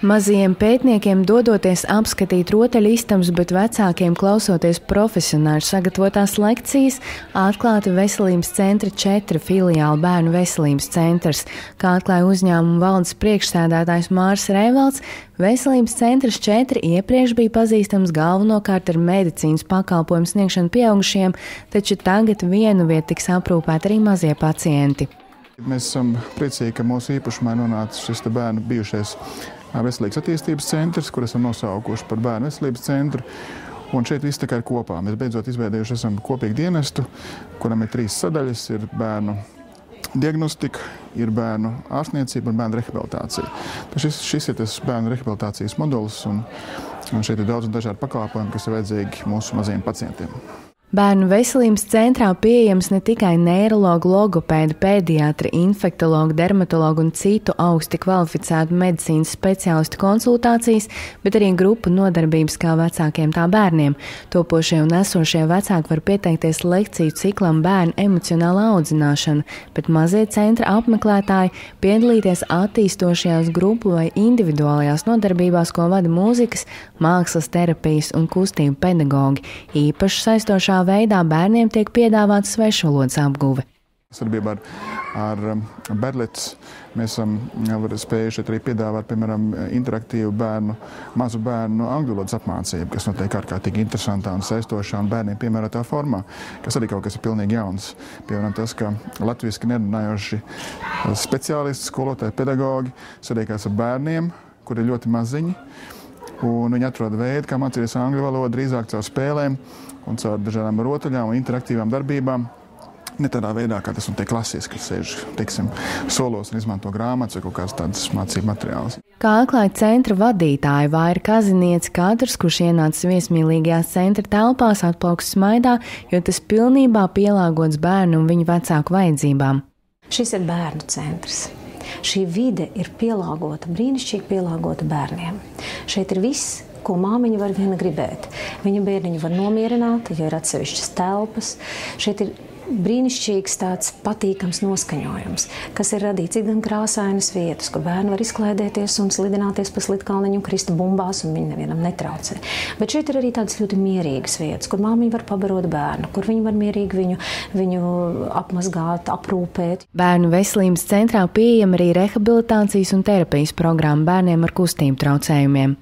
Mazajiem pētniekiem dodoties apskatīt rotaļistabas, bet vecākiem klausoties profesionāļu sagatavotās lekcijas, atklāta Veselības centra 4 filiāli Bērnu veselības centrs. Kā atklāja uzņēmuma valdes priekšsēdētājs Māris Reivalds, Veselības centrs 4 iepriekš bija pazīstams galvenokārt ar medicīnas pakalpojumu sniegšanu pieaugušiem, taču tagad vienu vietu tiks aprūpēti arī mazie pacienti. Mēs esam priecīgi, ka mūsu īpašumā nonāca šis bērnu bijušais Veselības attīstības centrs, kur esam nosaukuši par Bērnu veselības centru. Un šeit viss tikai ir kopā. Mēs beidzot izveidojuši esam kopīgu dienestu, kuram ir 3 sadaļas. Ir bērnu diagnostika, ir bērnu ārstniecība un bērnu rehabilitācija. Šis ir tas bērnu rehabilitācijas modulis, un šeit ir daudz un dažādi pakalpojumi, kas ir vajadzīgi mūsu mazajiem pacientiem. Bērnu veselības centrā pieejams ne tikai neirologu, logopēdu, pēdiatri, infektologu, dermatologu un citu augsti kvalificētu medicīnas speciālistu konsultācijas, bet arī grupu nodarbības kā vecākiem tā bērniem. Topošie un esošie vecāki var pieteikties lekciju ciklam bērnu emocionālā audzināšana, bet mazie centra apmeklētāji piedalīties attīstošajās grupu vai individuālajās nodarbībās, ko vada mūzikas, mākslas terapijas un kustību pedagogi. Īpaši saistošā veidā bērniem tiek piedāvāta svešvalodas apguve. Sadarbībā ar Berlets mēs esam spējuši arī piedāvāt, piemēram, interaktīvu mazu bērnu angļu valodas apmācību, kas notiek ārkārtīgi interesantā un saistošā un bērniem piemērotā formā, kas arī kaut kas ir pilnīgi jauns. Piemēram, tas, ka latviski nerunājoši speciālisti, skolotāji, pedagogi sadiekās ar bērniem, kuri ir ļoti maziņi, un viņi atrod veidu, kā mācīties angļu valodu, drīzāk caur spēlēm un caur dažādām rotaļām un interaktīvām darbībām. Ne tādā veidā, kā tas notiek klasiski, kad sēž, teiksim, solos un izmanto grāmatas vai kaut kādas tādas mācību materiālus. Kā atklāja centra vadītāja Vaira Kaziniece, katrs, kurš ienācis viesmīlīgajās centra telpās, atplauks smaidā, jo tas pilnībā pielāgots bērnu un viņu vecāku vajadzībām. Šis ir bērnu centrs. Šī vide ir pielāgota, brīnišķīgi pielāgota bērniem. Šeit ir viss, ko māmiņa var viena gribēt. Viņa bērniņu var nomierināt, ja ir atsevišķas telpas. Šeit ir brīnišķīgs tāds patīkams noskaņojums, kas ir radīts gan krāsainas vietas, kur bērni var izklaidēties un slidināties pa slidkalniņu un krist bumbās, un viņi nevienam netraucē. Bet šeit ir arī tādas ļoti mierīgas vietas, kur māmiņa var pabarot bērnu, kur viņi var mierīgi viņu apmazgāt, aprūpēt. Bērnu veselības centrā pieejama arī rehabilitācijas un terapijas programma bērniem ar kustību traucējumiem.